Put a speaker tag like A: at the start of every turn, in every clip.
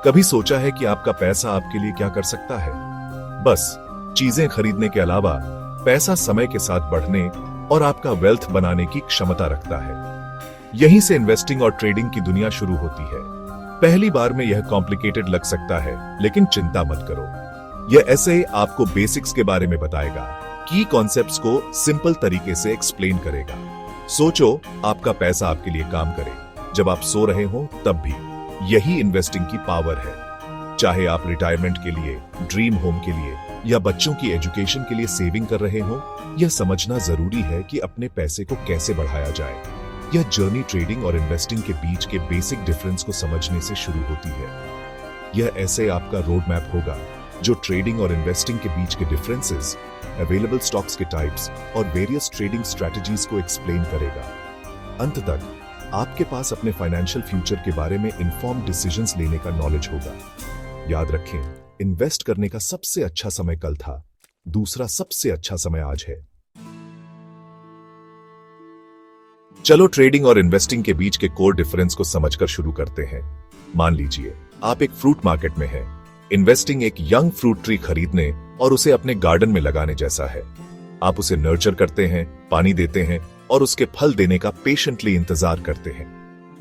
A: कभी सोचा है कि आपका पैसा आपके लिए क्या कर सकता है? बस चीजें खरीदने के अलावा पैसा समय के साथ बढ़ने और आपका वेल्थ बनाने की क्षमता रखता है। यहीं से इन्वेस्टिंग और ट्रेडिंग की दुनिया शुरू होती है। पहली बार में यह कॉम्प्लिकेटेड लग सकता है, लेकिन चिंता मत करो। यह ऐसे आपको बेसिक्स के बारे में बताएगा, की कॉन्सेप्ट्स को सिंपल तरीके से एक्सप्लेन करेगा। सोचो, आपका पैसा आपके लिए काम करे, जब आप सो रहे हो तब भी। यही इन्वेस्टिंग की पावर है। चाहे आप रिटायरमेंट के लिए, ड्रीम होम के लिए या बच्चों की एजुकेशन के लिए सेविंग कर रहे हो, यह समझना जरूरी है कि अपने पैसे को कैसे बढ़ाया जाए। यह जर्नी ट्रेडिंग और इन्वेस्टिंग के बीच के बेसिक डिफरेंस को समझने से शुरू होती है। यह ऐसे आपका रोड मैप होगा जो ट्रेडिंग और इन्वेस्टिंग के बीच के डिफरेंसेस, अवेलेबल स्टॉक्स के टाइप्स और वेरियस ट्रेडिंग स्ट्रेटजीज को एक्सप्लेन करेगा। अंत तक आपके पास अपने फाइनेंशियल फ्यूचर के बारे में इन्फॉर्म्ड डिसीजंस लेने का नॉलेज होगा। याद रखें, इन्वेस्ट करने का सबसे अच्छा समय कल था, दूसरा सबसे अच्छा समय आज है। चलो ट्रेडिंग और इन्वेस्टिंग के बीच के कोर डिफरेंस को समझकर शुरू करते हैं। मान लीजिए आप एक फ्रूट मार्केट में हैं। इन्वेस्टिंग एक यंग फ्रूट ट्री खरीदने और उसे अपने गार्डन में लगाने जैसा है। आप उसे नर्चर करते हैं, पानी देते हैं और उसके फल देने का पेशेंटली इंतजार करते हैं।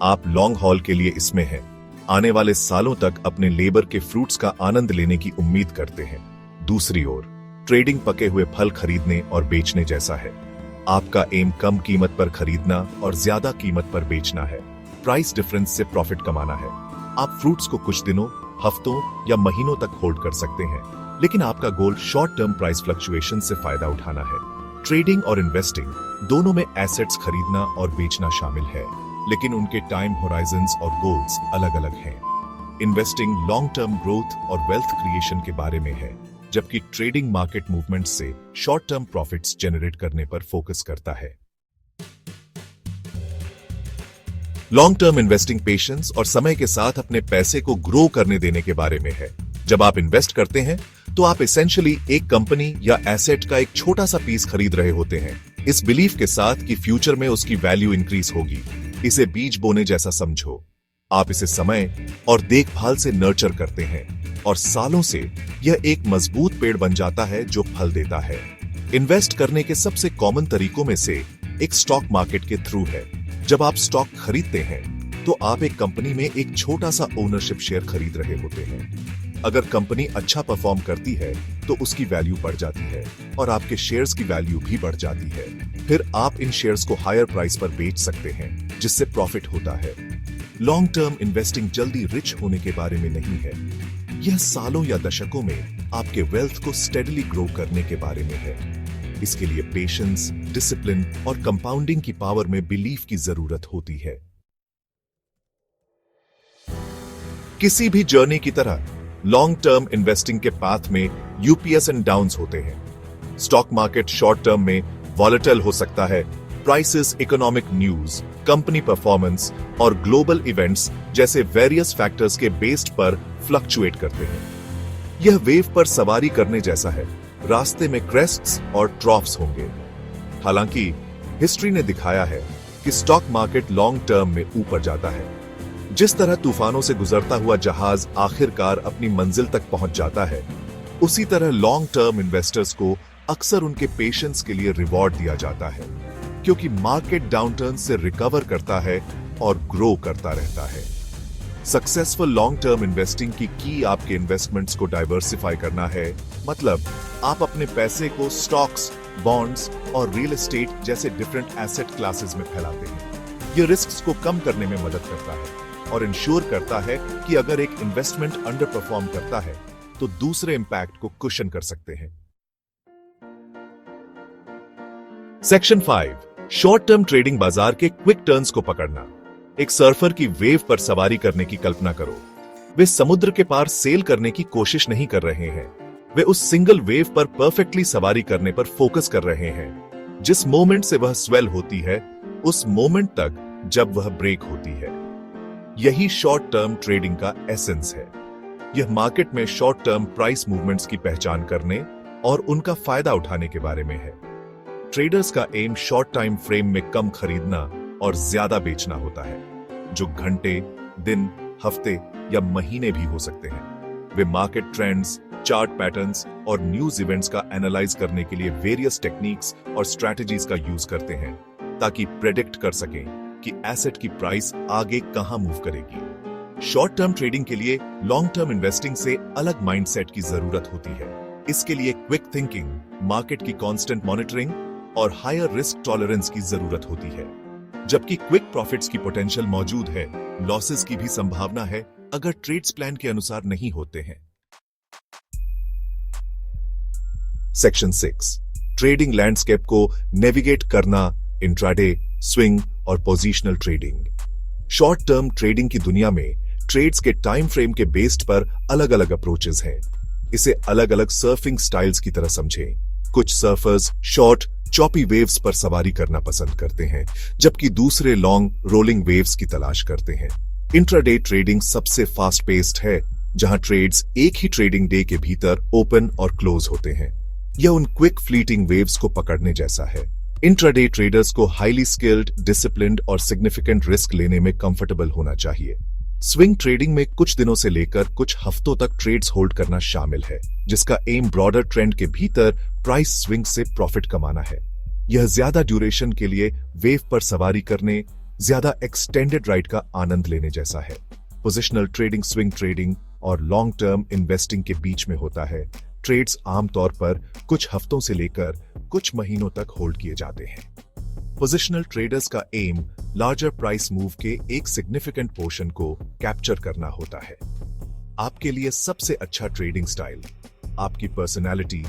A: आप लॉन्ग हॉल के लिए इसमें हैं। आने वाले सालों तक अपने लेबर के फ्रूट्स का आनंद लेने की उम्मीद करते हैं। दूसरी ओर ट्रेडिंग पके हुए फल खरीदने और बेचने जैसा है। आपका एम कम कीमत पर खरीदना और ज्यादा कीमत पर बेचना है। प्राइस डिफरेंस से प्रॉफिट कमाना है। आप फ्रूट्स को कुछ दिनों, हफ्तों या महीनों तक होल्ड कर सकते हैं, लेकिन आपका गोल शॉर्ट टर्म प्राइस फ्लक्चुएशन से फायदा उठाना है। ट्रेडिंग और इन्वेस्टिंग दोनों में एसेट्स खरीदना और बेचना शामिल है, लेकिन उनके टाइम होराइजन्स और गोल्स अलग अलग हैं। इन्वेस्टिंग लॉन्ग टर्म ग्रोथ और वेल्थ क्रिएशन के बारे में है, जबकि ट्रेडिंग मार्केट मूवमेंट से शॉर्ट टर्म प्रॉफिट्स जनरेट करने पर फोकस करता है। लॉन्ग टर्म इन्वेस्टिंग पेशेंस और समय के साथ अपने पैसे को ग्रो करने देने के बारे में है। जब आप इन्वेस्ट करते हैं तो आप एसेंशियली एक कंपनी या एसेट का एक छोटा सा पीस खरीद रहे होते हैं, इस बिलीफ के साथ कि फ्यूचर में उसकी वैल्यू इंक्रीज होगी। इसे बीज बोने जैसा समझो। आप इसे समय और देखभाल से नर्चर करते हैं और सालों से यह एक मजबूत पेड़ बन जाता है जो फल देता है। इन्वेस्ट करने के सबसे कॉमन तरीकों में से एक स्टॉक मार्केट के थ्रू है। जब आप स्टॉक खरीदते हैं तो आप एक कंपनी में एक छोटा सा ओनरशिप शेयर खरीद रहे होते हैं। अगर कंपनी अच्छा परफॉर्म करती है तो उसकी वैल्यू बढ़ जाती है और आपके शेयर्स की वैल्यू भी बढ़ जाती है। फिर आप इन शेयर्स को हायर प्राइस पर बेच सकते हैं, जिससे प्रॉफिट होता है। लॉन्ग टर्म इन्वेस्टिंग जल्दी रिच होने के बारे में नहीं है। यह सालों या दशकों में आपके वेल्थ को स्टेडली ग्रो करने के बारे में है। इसके लिए पेशेंस, डिसिप्लिन और कंपाउंडिंग की पावर में बिलीफ की जरूरत होती है। किसी भी जर्नी की तरह लॉन्ग टर्म इन्वेस्टिंग के पाथ में यूपीएस एंड डाउन्स होते हैं। स्टॉक मार्केट शॉर्ट टर्म में वॉलेटाइल हो सकता है। Prices, economic news, company performance और ग्लोबल इवेंट्स जैसे वेरियस फैक्टर्स के बेस्ड पर फ्लक्चुएट करते हैं। यह वेव पर सवारी करने जैसा है। रास्ते में क्रेस्ट्स और ट्रॉफ्स होंगे। हालांकि हिस्ट्री ने दिखाया है कि स्टॉक मार्केट लॉन्ग टर्म में ऊपर जाता है। जिस तरह तूफानों से गुजरता हुआ जहाज आखिरकार अपनी मंजिल तक पहुंच जाता है, उसी तरह लॉन्ग टर्म इन्वेस्टर्स को अक्सर उनके पेशेंस के लिए रिवॉर्ड दिया जाता है, क्योंकि मार्केट डाउनटर्न से रिकवर करता है और ग्रो करता रहता है। सक्सेसफुल लॉन्ग टर्म इन्वेस्टिंग की आपके इन्वेस्टमेंट्स को डाइवर्सिफाई करना है। मतलब आप अपने पैसे को स्टॉक्स, बॉन्ड्स और रियल एस्टेट जैसे डिफरेंट एसेट क्लासेस में फैलाते हैं। यह रिस्क्स को कम करने में मदद करता है और इंश्योर करता है कि अगर एक इन्वेस्टमेंट अंडर परफॉर्म करता है तो दूसरे इंपैक्ट को कुशन कर सकते हैं। सेक्शन 5, शॉर्ट टर्म ट्रेडिंग बाजार के क्विक टर्न्स को पकड़ना। एक सर्फर की वेव पर सवारी करने की कल्पना करो। वे समुद्र के पार सेल करने की कोशिश नहीं कर रहे हैं। वे उस सिंगल वेव पर परफेक्टली सवारी करने पर फोकस कर रहे हैं। जिस मोमेंट से वह स्वेल होती है, उस मोमेंट तक जब वह ब्रेक होती है। यही शॉर्ट टर्म ट्रेडिंग का एसेंस है। यह मार्केट में शॉर्ट टर्म प्राइस मूवमेंट्स की पहचान करने और उनका फायदा उठाने के बारे में है। ट्रेडर्स का एम शॉर्ट टाइम फ्रेम में कम खरीदना और ज्यादा बेचना होता है, जो घंटे, दिन, हफ्ते या महीने भी हो सकते हैं। वे मार्केट ट्रेंड्स, चार्ट पैटर्न्स और न्यूज इवेंट्स का एनालाइज करने के लिए वेरियस टेक्निक्स और स्ट्रैटेजीज का यूज करते हैं ताकि प्रेडिक्ट कर सकें कि एसेट की प्राइस आगे कहां मूव करेगी। शॉर्ट टर्म ट्रेडिंग के लिए लॉन्ग टर्म इन्वेस्टिंग से अलग माइंडसेट की जरूरत होती है। इसके लिए क्विक थिंकिंग, मार्केट की कांस्टेंट मॉनिटरिंग और हायर रिस्क टॉलरेंस की जरूरत होती है। जबकि क्विक प्रॉफिट्स की पोटेंशियल मौजूद है, लॉसेस की भी संभावना है अगर ट्रेड्स प्लान के अनुसार नहीं होते हैं। सेक्शन 6, ट्रेडिंग लैंडस्केप को नेविगेट करना, इंट्राडे, स्विंग और positional trading. Short term trading की दुनिया में ट्रेड्स के टाइम फ्रेम के बेस्ड पर अलग अलग अप्रोचेस हैं। इसे अलग अलग सर्फिंग स्टाइल्स की तरह समझें। कुछ सर्फर्स शॉर्ट चॉपी वेव्स पर सवारी करना पसंद करते हैं, जबकि दूसरे लॉन्ग रोलिंग वेव्स की तलाश करते हैं। इंट्राडे ट्रेडिंग सबसे फास्ट पेस्ड है, जहां ट्रेड्स एक ही ट्रेडिंग डे के भीतर ओपन और क्लोज होते हैं। यह उन क्विक फ्लीटिंग वेव्स को पकड़ने जैसा है। इंट्राडे ट्रेडर्स को हाईली स्किल्ड, डिसिप्लिन्ड और सिग्निफिकेंट रिस्क लेने में कंफर्टेबल होना चाहिए। स्विंग ट्रेडिंग में कुछ दिनों से लेकर कुछ हफ्तों तक ट्रेड्स होल्ड करना शामिल है, जिसका एम ब्रॉडर ट्रेंड के भीतर प्राइस स्विंग से प्रॉफिट कमाना है। यह ज्यादा ड्यूरेशन के लिए वेव पर सवारी करने, ज्यादा एक्सटेंडेड राइड का आनंद लेने जैसा है। पोजिशनल ट्रेडिंग स्विंग ट्रेडिंग और लॉन्ग टर्म इन्वेस्टिंग के बीच में होता है। ट्रेड्स आमतौर पर कुछ हफ्तों से लेकर कुछ महीनों तक होल्ड किए जाते हैं। पोजिशनल ट्रेडर्स का एम लार्जर प्राइस मूव के एक सिग्निफिकेंट पोर्शन को कैप्चर करना होता है। आपके लिए सबसे अच्छा ट्रेडिंग स्टाइल आपकी पर्सनालिटी,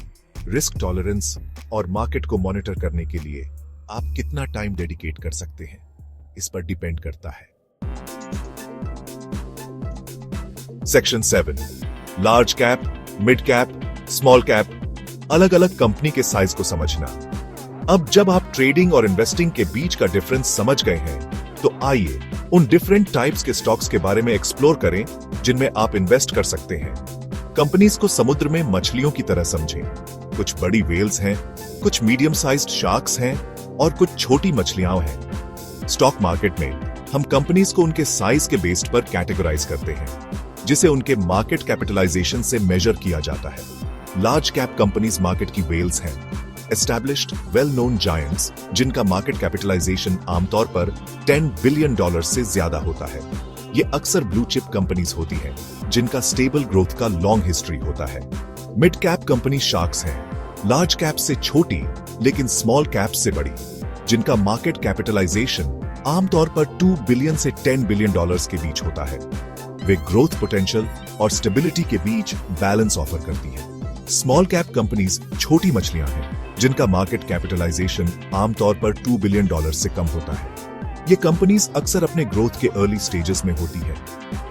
A: रिस्क टॉलरेंस और मार्केट को मॉनिटर करने के लिए आप कितना टाइम डेडिकेट कर सकते हैं, इस पर डिपेंड करता है। Section 7, large cap, mid cap, small cap, अलग अलग कंपनी के साइज को समझना। अब जब आप ट्रेडिंग और इन्वेस्टिंग के बीच का डिफरेंस समझ गए हैं, तो आइए उन डिफरेंट टाइप्स के स्टॉक्स के बारे में एक्सप्लोर करें जिनमें आप इन्वेस्ट कर सकते हैं। कंपनीज को समुद्र में मछलियों की तरह समझें। कुछ बड़ी वेल्स हैं, कुछ मीडियम साइज्ड शार्क्स हैं और कुछ छोटी मछलियां हैं। स्टॉक मार्केट में हम कंपनीज को उनके साइज के बेस्ड पर कैटेगराइज करते हैं, जिसे उनके मार्केट कैपिटलाइजेशन से मेजर किया जाता है। लार्ज कैप कंपनीज मार्केट की वेल्स हैं, एस्टैब्लिश्ड वेल नोन जायंट्स जिनका मार्केट कैपिटलाइजेशन आमतौर पर $10 बिलियन से ज्यादा होता है। ये अक्सर ब्लू चिप कंपनीज होती हैं, जिनका स्टेबल ग्रोथ का लॉन्ग हिस्ट्री होता है। मिड कैप कंपनी शार्क्स हैं, लार्ज कैप से छोटी लेकिन स्मॉल कैप से बड़ी, जिनका मार्केट कैपिटलाइजेशन आमतौर पर $2 बिलियन से $10 बिलियन के बीच होता है। वे ग्रोथ पोटेंशियल और स्टेबिलिटी के बीच बैलेंस ऑफर करती हैं। स्मॉल कैप कंपनीज छोटी मछलियां हैं, जिनका मार्केट कैपिटलाइजेशन आमतौर पर $2 बिलियन से कम होता है। ये कंपनीज अक्सर अपने ग्रोथ के अर्ली स्टेजेस में होती है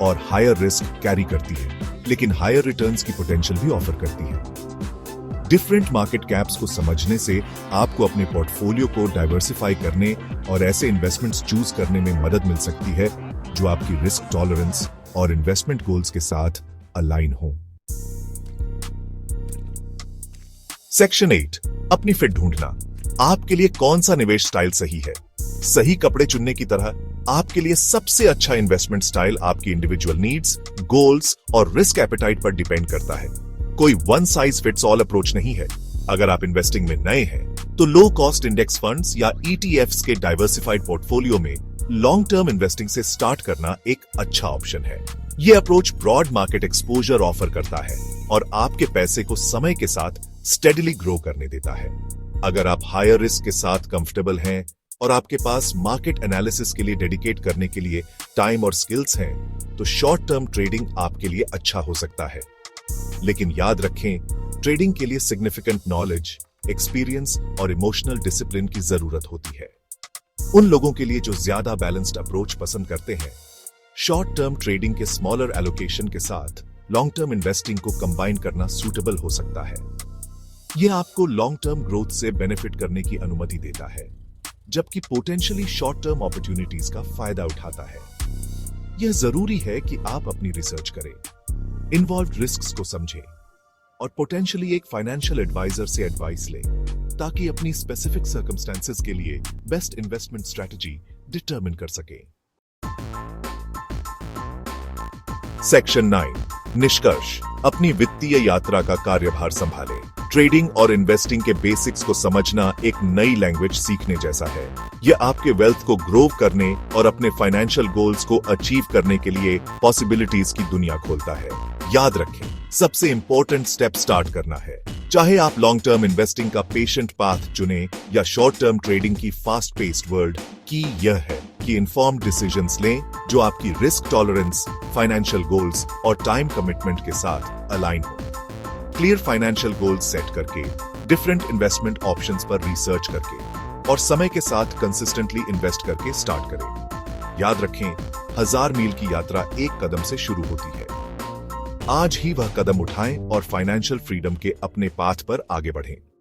A: और हायर रिस्क कैरी करती है, लेकिन हायर रिटर्न्स की पोटेंशियल भी ऑफर करती है। डिफरेंट मार्केट कैप्स को समझने से आपको अपने पोर्टफोलियो को डाइवर्सिफाई करने और ऐसे इन्वेस्टमेंट्स चूज करने में मदद मिल सकती है जो आपकी रिस्क टॉलरेंस और इन्वेस्टमेंट गोल्स के साथ अलाइन हो। सेक्शन 8, अपनी फिट ढूंढना। आपके लिए कौन सा निवेश स्टाइल सही है? सही कपड़े चुनने की तरह आपके लिए सबसे अच्छा इन्वेस्टमेंट स्टाइल आपकी इंडिविजुअल नीड्स, गोल्स और रिस्क एपेटाइट पर डिपेंड करता है। कोई one size fits all approach नहीं है। अगर आप इन्वेस्टिंग में नए हैं, तो लो कॉस्ट इंडेक्स फंड्स या ETFs के डाइवर्सिफाइड पोर्टफोलियो में लॉन्ग टर्म इन्वेस्टिंग से स्टार्ट करना एक अच्छा ऑप्शन है। यह approach broad market exposure offer करता है और आपके पैसे को समय के साथ स्टेडिली ग्रो करने देता है। अगर आप हायर रिस्क के साथ कंफर्टेबल हैं और आपके पास मार्केट एनालिसिस के लिए डेडिकेट करने के लिए टाइम और स्किल्स हैं, तो शॉर्ट टर्म ट्रेडिंग आपके लिए अच्छा हो सकता है। लेकिन याद रखें, ट्रेडिंग के लिए सिग्निफिकेंट नॉलेज, एक्सपीरियंस और इमोशनल डिसिप्लिन की जरूरत होती है। उन लोगों के लिए जो ज्यादा बैलेंस्ड अप्रोच पसंद करते हैं, शॉर्ट टर्म ट्रेडिंग के स्मॉलर एलोकेशन के साथ लॉन्ग टर्म इन्वेस्टिंग को कंबाइन करना सूटेबल हो सकता है। यह आपको लॉन्ग टर्म ग्रोथ से बेनिफिट करने की अनुमति देता है, जबकि पोटेंशियली शॉर्ट टर्म अपॉर्चुनिटीज का फायदा उठाता है। यह जरूरी है कि आप अपनी रिसर्च करें, इन्वॉल्व्ड रिस्क्स को समझें और पोटेंशियली एक फाइनेंशियल एडवाइजर से एडवाइस लें, ताकि अपनी स्पेसिफिक सर्कमस्टेंसेस के लिए बेस्ट इन्वेस्टमेंट स्ट्रेटजी डिटरमिन कर सकें। सेक्शन 9 निष्कर्ष अपनी वित्तीय यात्रा का कार्यभार संभालें। ट्रेडिंग और इन्वेस्टिंग के बेसिक्स को समझना एक नई लैंग्वेज सीखने जैसा है। यह आपके वेल्थ को ग्रो करने और अपने फाइनेंशियल गोल्स को अचीव करने के लिए पॉसिबिलिटीज की दुनिया खोलता है। याद रखें, सबसे इंपॉर्टेंट स्टेप स्टार्ट करना है। चाहे आप लॉन्ग टर्म इन्वेस्टिंग का पेशेंट पाथ चुने या शॉर्ट टर्म ट्रेडिंग की फास्ट पेस्ड वर्ल्ड की, यह है कि इन्फॉर्म्ड डिसीजंस लें जो आपकी रिस्क टॉलरेंस, फाइनेंशियल गोल्स और टाइम कमिटमेंट के साथ अलाइन हो। क्लियर फाइनेंशियल गोल्स सेट करके, डिफरेंट इन्वेस्टमेंट ऑप्शंस पर रिसर्च करके और समय के साथ कंसिस्टेंटली इन्वेस्ट करके स्टार्ट करें। याद रखें, 1000 मील की यात्रा एक कदम से शुरू होती है। आज ही वह कदम उठाएं और फाइनेंशियल फ्रीडम के अपने पाथ पर आगे बढ़ें।